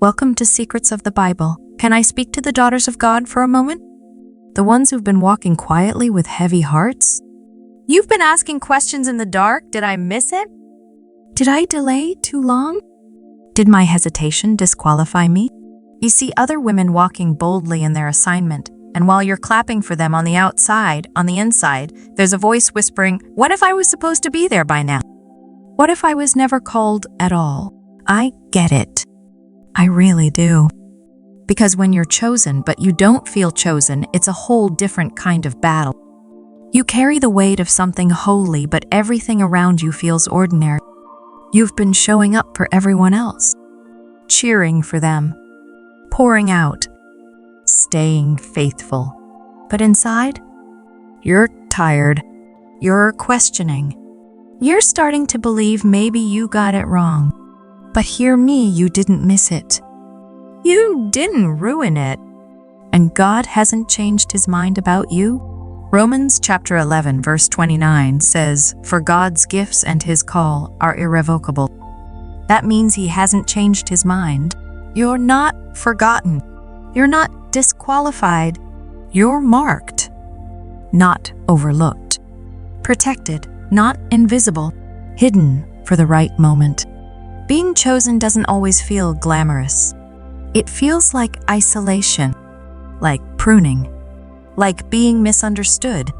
Welcome to Secrets of the Bible. Can I speak to the daughters of God for a moment? The ones who've been walking quietly with heavy hearts? You've been asking questions in the dark. Did I miss it? Did I delay too long? Did my hesitation disqualify me? You see other women walking boldly in their assignment, and while you're clapping for them on the outside, on the inside, there's a voice whispering, "What if I was supposed to be there by now? What if I was never called at all?" I get it. I really do. Because when you're chosen but you don't feel chosen, it's a whole different kind of battle. You carry the weight of something holy, but everything around you feels ordinary. You've been showing up for everyone else, cheering for them, pouring out, staying faithful. But inside, you're tired. You're questioning. You're starting to believe maybe you got it wrong. But hear me, you didn't miss it. You didn't ruin it. And God hasn't changed his mind about you. Romans chapter 11 verse 29 says, "For God's gifts and his call are irrevocable." That means he hasn't changed his mind. You're not forgotten. You're not disqualified. You're marked, not overlooked. Protected, not invisible. Hidden for the right moment. Being chosen doesn't always feel glamorous. It feels like isolation, like pruning, like being misunderstood.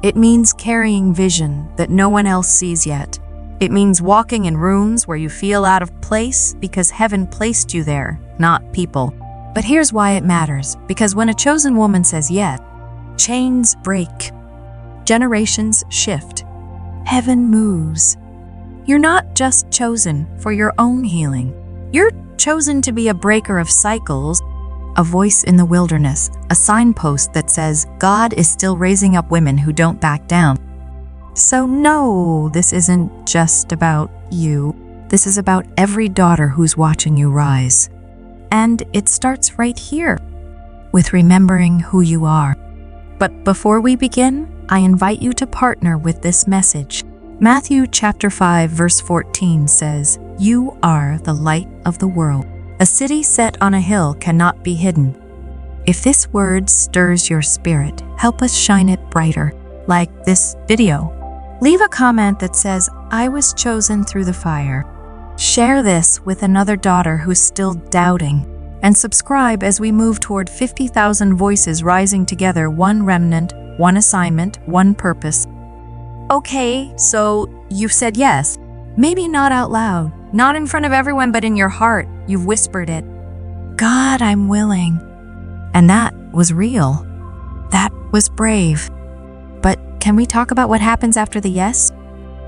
It means carrying vision that no one else sees yet. It means walking in rooms where you feel out of place because heaven placed you there, not people. But here's why it matters, because when a chosen woman says yes, chains break, generations shift, heaven moves. You're not just chosen for your own healing. You're chosen to be a breaker of cycles, a voice in the wilderness, a signpost that says God is still raising up women who don't back down. So no, this isn't just about you. This is about every daughter who's watching you rise. And it starts right here, with remembering who you are. But before we begin, I invite you to partner with this message. Matthew chapter 5 verse 14 says, "You are the light of the world. A city set on a hill cannot be hidden." If this word stirs your spirit, help us shine it brighter, like this video. Leave a comment that says, "I was chosen through the fire." Share this with another daughter who's still doubting. And subscribe as we move toward 50,000 voices rising together, one remnant, one assignment, one purpose. Okay, so you've said yes. Maybe not out loud, not in front of everyone, but in your heart, you've whispered it. "God, I'm willing." And that was real. That was brave. But can we talk about what happens after the yes?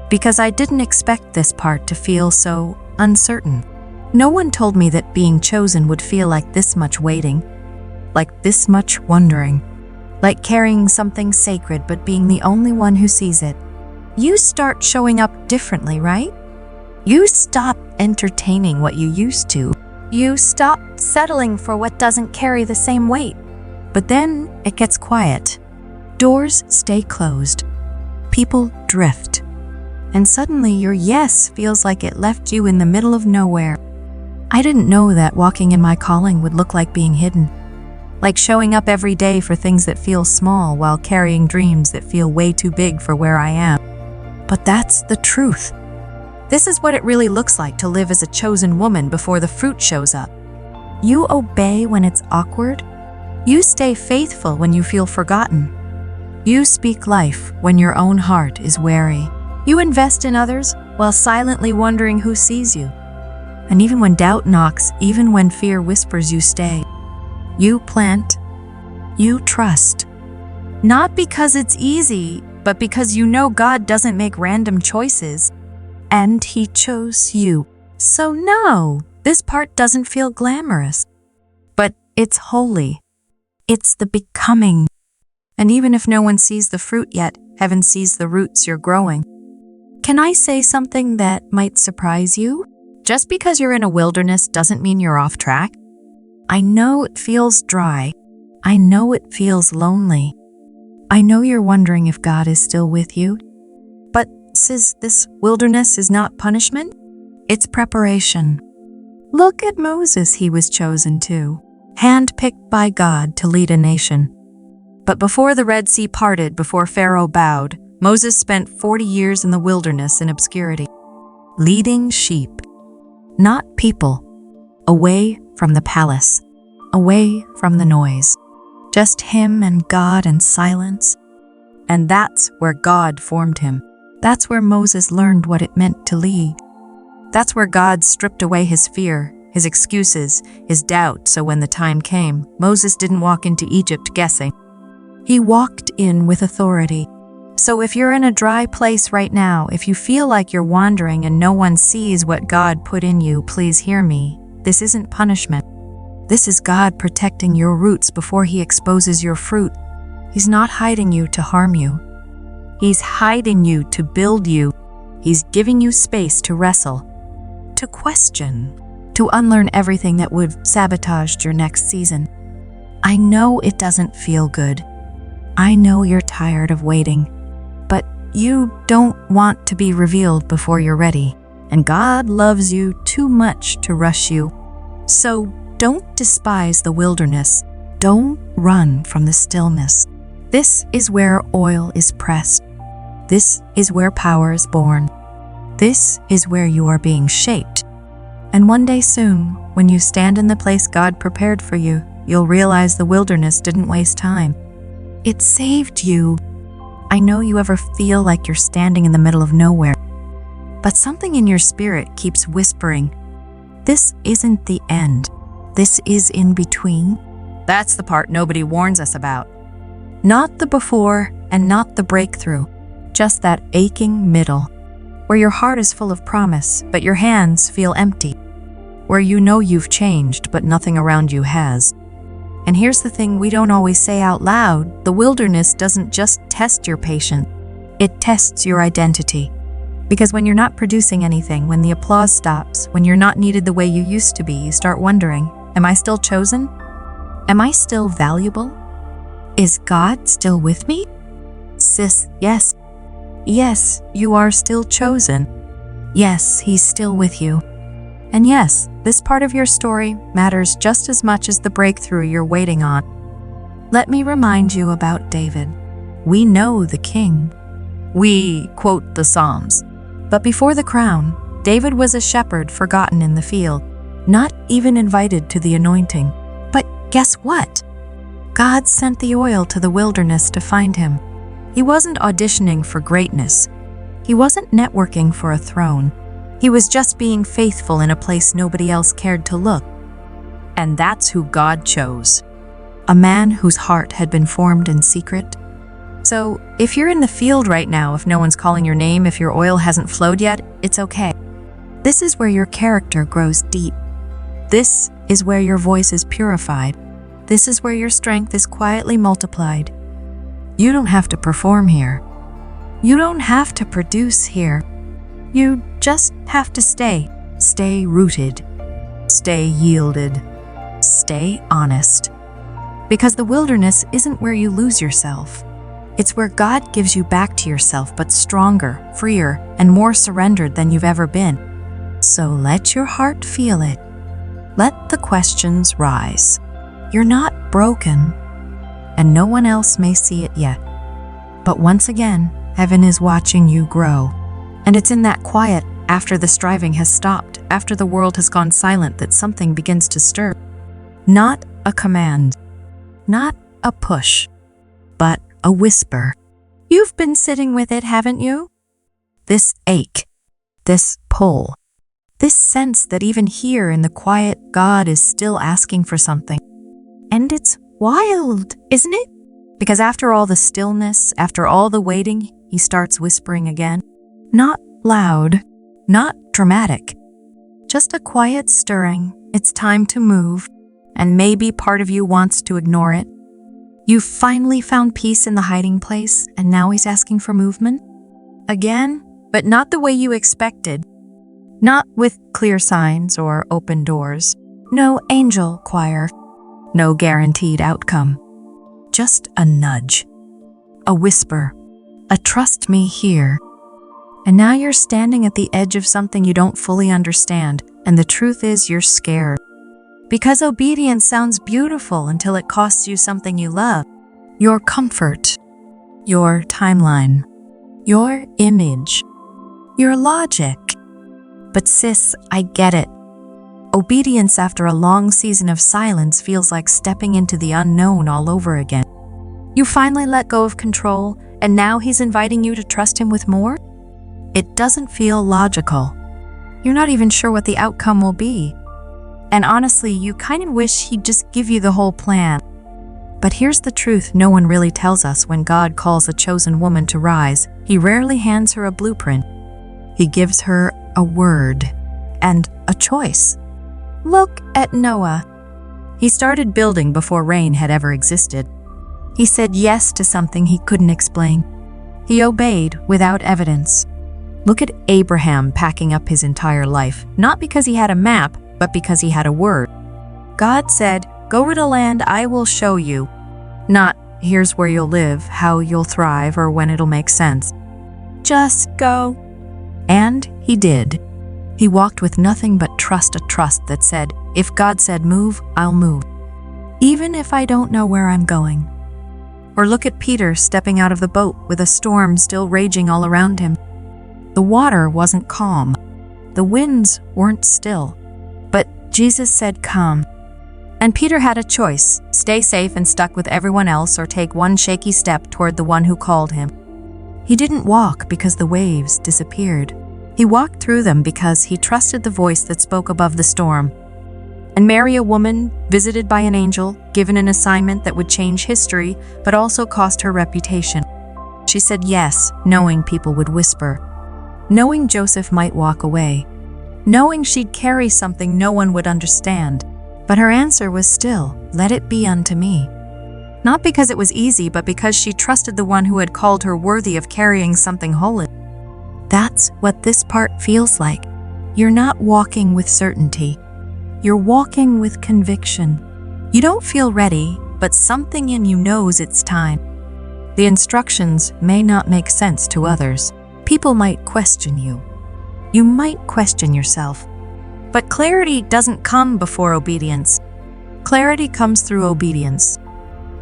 Because I didn't expect this part to feel so uncertain. No one told me that being chosen would feel like this much waiting, like this much wondering, like carrying something sacred but being the only one who sees it. You start showing up differently, right? You stop entertaining what you used to. You stop settling for what doesn't carry the same weight. But then it gets quiet. Doors stay closed. People drift. And suddenly your yes feels like it left you in the middle of nowhere. I didn't know that walking in my calling would look like being hidden. Like showing up every day for things that feel small while carrying dreams that feel way too big for where I am. But that's the truth. This is what it really looks like to live as a chosen woman before the fruit shows up. You obey when it's awkward. You stay faithful when you feel forgotten. You speak life when your own heart is wary. You invest in others while silently wondering who sees you. And even when doubt knocks, even when fear whispers, you stay. You plant. You trust. Not because it's easy, but because you know God doesn't make random choices. And he chose you. So no, this part doesn't feel glamorous. But it's holy. It's the becoming. And even if no one sees the fruit yet, heaven sees the roots you're growing. Can I say something that might surprise you? Just because you're in a wilderness doesn't mean you're off track. I know it feels dry. I know it feels lonely. I know you're wondering if God is still with you. But sis, this wilderness is not punishment. It's preparation. Look at Moses, he was chosen too, handpicked by God to lead a nation. But before the Red Sea parted, before Pharaoh bowed, Moses spent 40 years in the wilderness in obscurity, leading sheep, not people, away from the palace, away from the noise. Just him and God and silence. And that's where God formed him. That's where Moses learned what it meant to lead. That's where God stripped away his fear, his excuses, his doubt, so when the time came, Moses didn't walk into Egypt guessing. He walked in with authority. So if you're in a dry place right now, if you feel like you're wandering and no one sees what God put in you, please hear me. This isn't punishment. This is God protecting your roots before he exposes your fruit. He's not hiding you to harm you. He's hiding you to build you. He's giving you space to wrestle, to question, to unlearn everything that would sabotage your next season. I know it doesn't feel good. I know you're tired of waiting, but you don't want to be revealed before you're ready, and God loves you too much to rush you. So don't despise the wilderness. Don't run from the stillness. This is where oil is pressed. This is where power is born. This is where you are being shaped. And one day soon, when you stand in the place God prepared for you, you'll realize the wilderness didn't waste time. It saved you. I know you ever feel like you're standing in the middle of nowhere, but something in your spirit keeps whispering, this isn't the end. This is in between. That's the part nobody warns us about. Not the before and not the breakthrough, just that aching middle, where your heart is full of promise, but your hands feel empty, where you know you've changed, but nothing around you has. And here's the thing we don't always say out loud, the wilderness doesn't just test your patience, it tests your identity. Because when you're not producing anything, when the applause stops, when you're not needed the way you used to be, you start wondering, am I still chosen? Am I still valuable? Is God still with me? Sis, yes. Yes, you are still chosen. Yes, he's still with you. And yes, this part of your story matters just as much as the breakthrough you're waiting on. Let me remind you about David. We know the king. We quote the Psalms. But before the crown, David was a shepherd forgotten in the field, not even invited to the anointing. But guess what? God sent the oil to the wilderness to find him. He wasn't auditioning for greatness. He wasn't networking for a throne. He was just being faithful in a place nobody else cared to look. And that's who God chose. A man whose heart had been formed in secret. So, if you're in the field right now, if no one's calling your name, if your oil hasn't flowed yet, it's okay. This is where your character grows deep. This is where your voice is purified. This is where your strength is quietly multiplied. You don't have to perform here. You don't have to produce here. You just have to stay. Stay rooted. Stay yielded. Stay honest. Because the wilderness isn't where you lose yourself. It's where God gives you back to yourself, but stronger, freer, and more surrendered than you've ever been. So let your heart feel it. Let the questions rise. You're not broken, and no one else may see it yet. But once again, heaven is watching you grow. And it's in that quiet, after the striving has stopped, after the world has gone silent, that something begins to stir. Not a command, not a push, but a whisper. You've been sitting with it, haven't you? This ache, this pull, this sense that even here in the quiet, God is still asking for something. And it's wild, isn't it? Because after all the stillness, after all the waiting, he starts whispering again. Not loud, not dramatic, just a quiet stirring. It's time to move, and maybe part of you wants to ignore it. You've finally found peace in the hiding place, and now he's asking for movement? Again, but not the way you expected. Not with clear signs or open doors. No angel choir. No guaranteed outcome. Just a nudge. A whisper. A trust me here. And now you're standing at the edge of something you don't fully understand, and the truth is you're scared. Because obedience sounds beautiful until it costs you something you love. Your comfort, your timeline, your image, your logic. But sis, I get it. Obedience after a long season of silence feels like stepping into the unknown all over again. You finally let go of control, and now he's inviting you to trust him with more? It doesn't feel logical. You're not even sure what the outcome will be. And honestly, you kind of wish he'd just give you the whole plan. But here's the truth no one really tells us when God calls a chosen woman to rise. He rarely hands her a blueprint. He gives her a word and a choice. Look at Noah. He started building before rain had ever existed. He said yes to something he couldn't explain. He obeyed without evidence. Look at Abraham packing up his entire life, not because he had a map, but because he had a word. God said, "Go to the land I will show you." Not, "Here's where you'll live, how you'll thrive, or when it'll make sense." Just go. And he did. He walked with nothing but trust, a trust that said, if God said move, I'll move. Even if I don't know where I'm going. Or look at Peter stepping out of the boat with a storm still raging all around him. The water wasn't calm. The winds weren't still. But Jesus said, "Come." And Peter had a choice, stay safe and stuck with everyone else or take one shaky step toward the one who called him. He didn't walk because the waves disappeared. He walked through them because he trusted the voice that spoke above the storm. And Mary, a woman visited by an angel, given an assignment that would change history, but also cost her reputation. She said yes, knowing people would whisper. Knowing Joseph might walk away. Knowing she'd carry something no one would understand. But her answer was still, "Let it be unto me." Not because it was easy, but because she trusted the one who had called her worthy of carrying something holy. That's what this part feels like. You're not walking with certainty. You're walking with conviction. You don't feel ready, but something in you knows it's time. The instructions may not make sense to others. People might question you. You might question yourself. But clarity doesn't come before obedience. Clarity comes through obedience.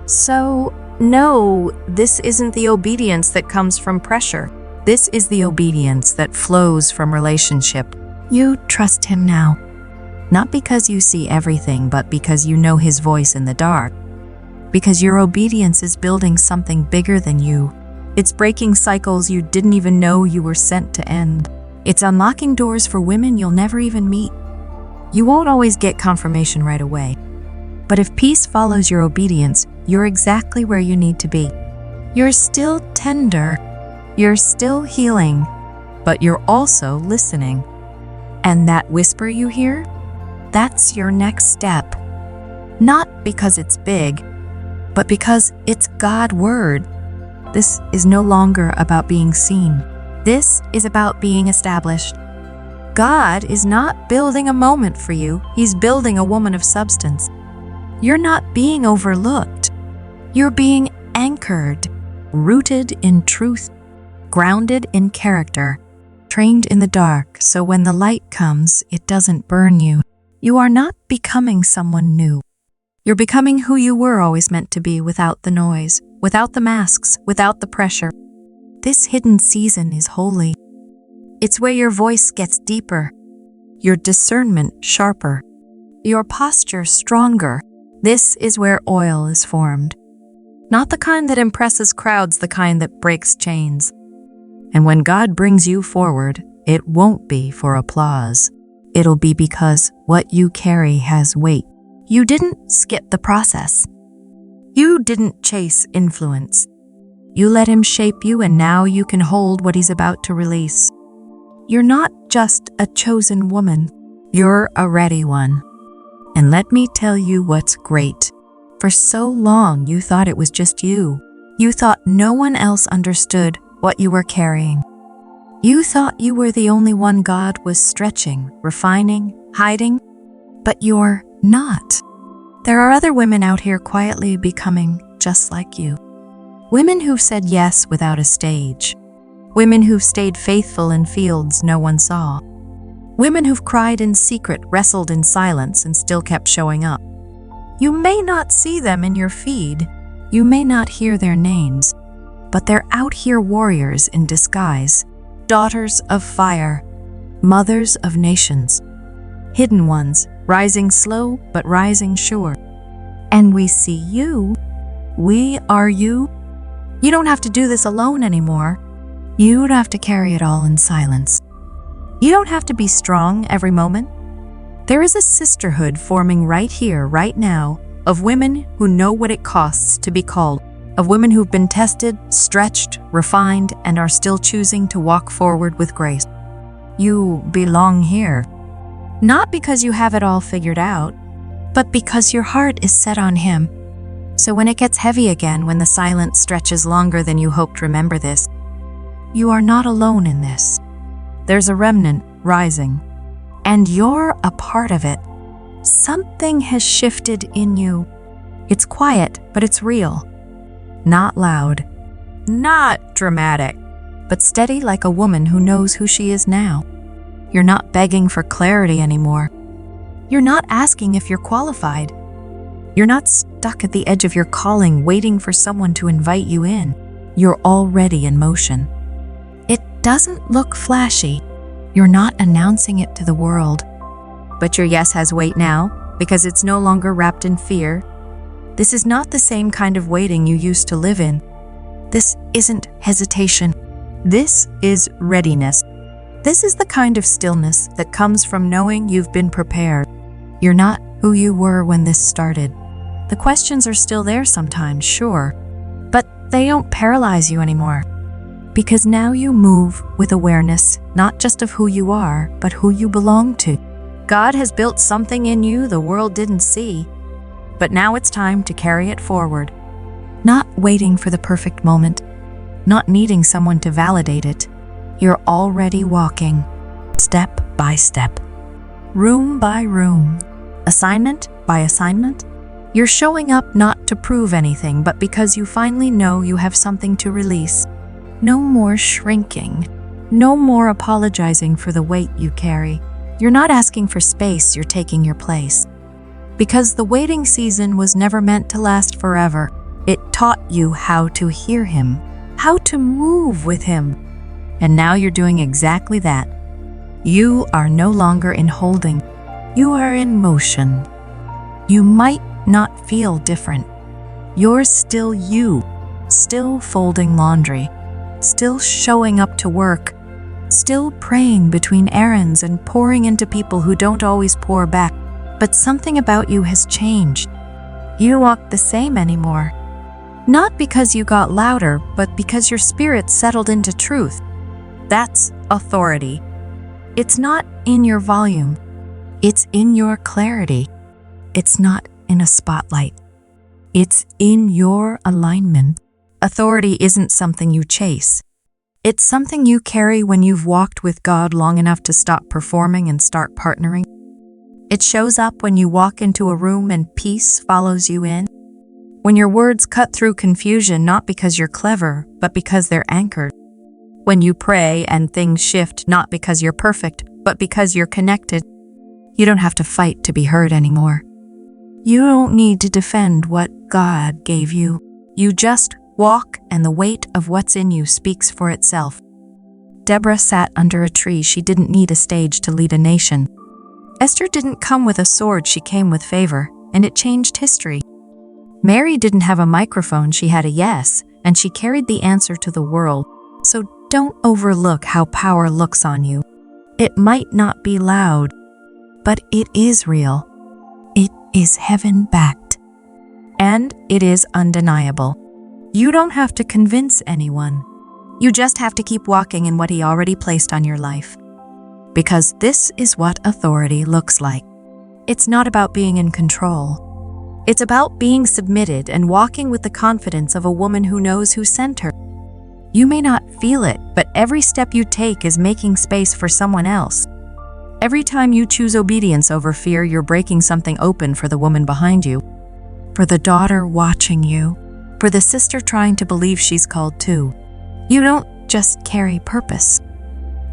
So, no, this isn't the obedience that comes from pressure. This is the obedience that flows from relationship. You trust him now. Not because you see everything, but because you know his voice in the dark. Because your obedience is building something bigger than you. It's breaking cycles you didn't even know you were sent to end. It's unlocking doors for women you'll never even meet. You won't always get confirmation right away. But if peace follows your obedience, you're exactly where you need to be. You're still tender. You're still healing. But you're also listening. And that whisper you hear? That's your next step. Not because it's big, but because it's God's word. This is no longer about being seen. This is about being established. God is not building a moment for you. He's building a woman of substance. You're not being overlooked. You're being anchored, rooted in truth, grounded in character, trained in the dark, so when the light comes, it doesn't burn you. You are not becoming someone new. You're becoming who you were always meant to be without the noise, without the masks, without the pressure. This hidden season is holy. It's where your voice gets deeper, your discernment sharper, your posture stronger. This is where oil is formed. Not the kind that impresses crowds, the kind that breaks chains. And when God brings you forward, it won't be for applause. It'll be because what you carry has weight. You didn't skip the process. You didn't chase influence. You let him shape you, and now you can hold what he's about to release. You're not just a chosen woman. You're a ready one. And let me tell you what's great. For so long, you thought it was just you. You thought no one else understood what you were carrying. You thought you were the only one God was stretching, refining, hiding. But you're not. There are other women out here quietly becoming just like you. Women who've said yes without a stage. Women who've stayed faithful in fields no one saw. Women who've cried in secret, wrestled in silence, and still kept showing up. You may not see them in your feed. You may not hear their names. But they're out here warriors in disguise. Daughters of fire. Mothers of nations. Hidden ones, rising slow but rising sure. And we see you. We are you. You don't have to do this alone anymore. You don't have to carry it all in silence. You don't have to be strong every moment. There is a sisterhood forming right here, right now, of women who know what it costs to be called, of women who've been tested, stretched, refined, and are still choosing to walk forward with grace. You belong here. Not because you have it all figured out, but because your heart is set on Him. So when it gets heavy again, when the silence stretches longer than you hoped, remember this. You are not alone in this. There's a remnant rising, and you're a part of it. Something has shifted in you. It's quiet, but it's real. Not loud, not dramatic, but steady like a woman who knows who she is now. You're not begging for clarity anymore. You're not asking if you're qualified. You're not stuck at the edge of your calling, waiting for someone to invite you in. You're already in motion. It doesn't look flashy. You're not announcing it to the world. But your yes has weight now, because it's no longer wrapped in fear. This is not the same kind of waiting you used to live in. This isn't hesitation. This is readiness. This is the kind of stillness that comes from knowing you've been prepared. You're not who you were when this started. The questions are still there sometimes, sure, but they don't paralyze you anymore. Because now you move with awareness, not just of who you are, but who you belong to. God has built something in you the world didn't see, but now it's time to carry it forward. Not waiting for the perfect moment, not needing someone to validate it. You're already walking, step by step, room by room, assignment by assignment. You're showing up not to prove anything, but because you finally know you have something to release. No more shrinking, no more apologizing for the weight you carry. You're not asking for space, you're taking your place. Because the waiting season was never meant to last forever. It taught you how to hear Him, how to move with Him. And now you're doing exactly that. You are no longer in holding. You are in motion. You might not feel different. You're still you, still folding laundry, still showing up to work, still praying between errands and pouring into people who don't always pour back. But something about you has changed. You walk the same anymore. Not because you got louder, but because your spirit settled into truth. That's authority. It's not in your volume. It's in your clarity. It's not in a spotlight. It's in your alignment. Authority isn't something you chase. It's something you carry when you've walked with God long enough to stop performing and start partnering. It shows up when you walk into a room and peace follows you in. When your words cut through confusion, not because you're clever, but because they're anchored. When you pray and things shift, not because you're perfect, but because you're connected. You don't have to fight to be heard anymore. You don't need to defend what God gave you. You just walk, and the weight of what's in you speaks for itself. Deborah sat under a tree. She didn't need a stage to lead a nation. Esther didn't come with a sword, she came with favor, and it changed history. Mary didn't have a microphone, she had a yes, and she carried the answer to the world. So don't overlook how power looks on you. It might not be loud, but it is real. It is heaven-backed. And it is undeniable. You don't have to convince anyone. You just have to keep walking in what He already placed on your life. Because this is what authority looks like. It's not about being in control. It's about being submitted and walking with the confidence of a woman who knows who sent her. You may not feel it, but every step you take is making space for someone else. Every time you choose obedience over fear, you're breaking something open for the woman behind you, for the daughter watching you, for the sister trying to believe she's called too. You don't just carry purpose.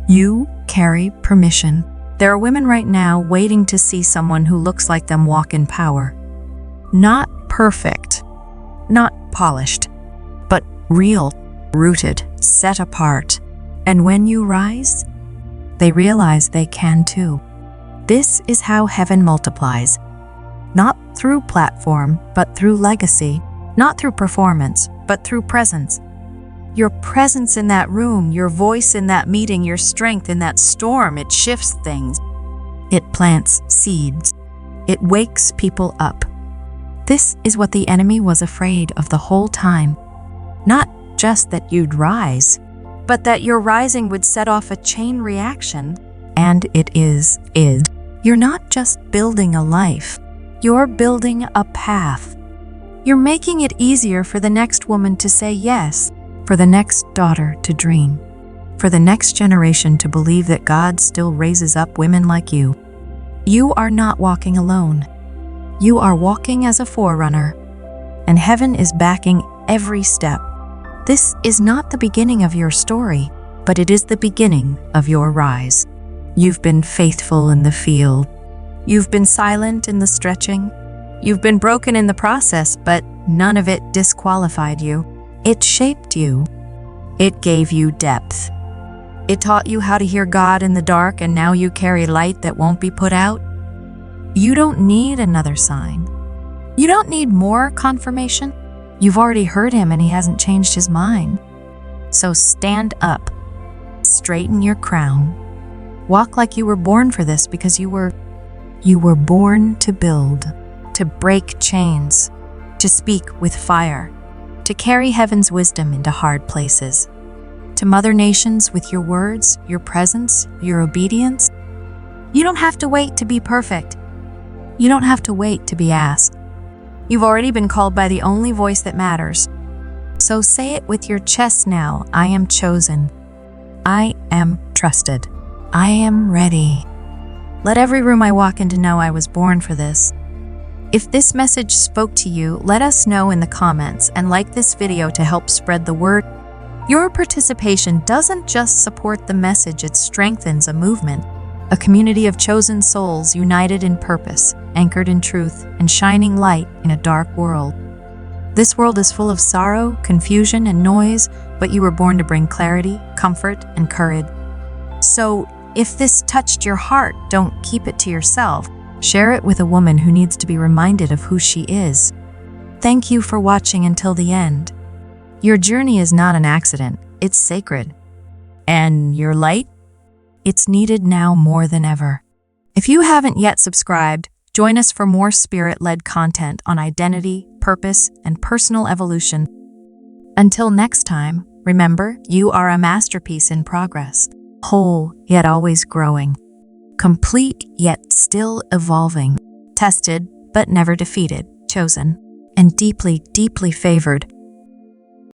You carry permission. There are women right now waiting to see someone who looks like them walk in power. Not perfect, not polished, but real, rooted, set apart. And when you rise, they realize they can too. This is how heaven multiplies. Not through platform, but through legacy. Not through performance, but through presence. Your presence in that room, your voice in that meeting, your strength in that storm, it shifts things. It plants seeds. It wakes people up. This is what the enemy was afraid of the whole time. Not just that you'd rise, but that your rising would set off a chain reaction. And it is. You're not just building a life, you're building a path. You're making it easier for the next woman to say yes, for the next daughter to dream, for the next generation to believe that God still raises up women like you. You are not walking alone. You are walking as a forerunner, and heaven is backing every step. This is not the beginning of your story, but it is the beginning of your rise. You've been faithful in the field. You've been silent in the stretching. You've been broken in the process, but none of it disqualified you. It shaped you. It gave you depth. It taught you how to hear God in the dark, and now you carry light that won't be put out. You don't need another sign. You don't need more confirmation. You've already heard him and he hasn't changed his mind. So stand up. Straighten your crown. Walk like you were born for this, because you were born to build, to break chains, to speak with fire, to carry heaven's wisdom into hard places, to mother nations with your words, your presence, your obedience. You don't have to wait to be perfect. You don't have to wait to be asked. You've already been called by the only voice that matters. So say it with your chest now. I am chosen. I am trusted. I am ready. Let every room I walk into know I was born for this. If this message spoke to you, let us know in the comments and like this video to help spread the word. Your participation doesn't just support the message, it strengthens a movement, a community of chosen souls united in purpose, anchored in truth, and shining light in a dark world. This world is full of sorrow, confusion, and noise, but you were born to bring clarity, comfort, and courage. So, if this touched your heart, don't keep it to yourself. Share it with a woman who needs to be reminded of who she is. Thank you for watching until the end. Your journey is not an accident, it's sacred. And your light? It's needed now more than ever. If you haven't yet subscribed, join us for more spirit-led content on identity, purpose, and personal evolution. Until next time, remember, you are a masterpiece in progress. Whole, yet always growing. Complete, yet still evolving. Tested, but never defeated. Chosen. And deeply, deeply favored.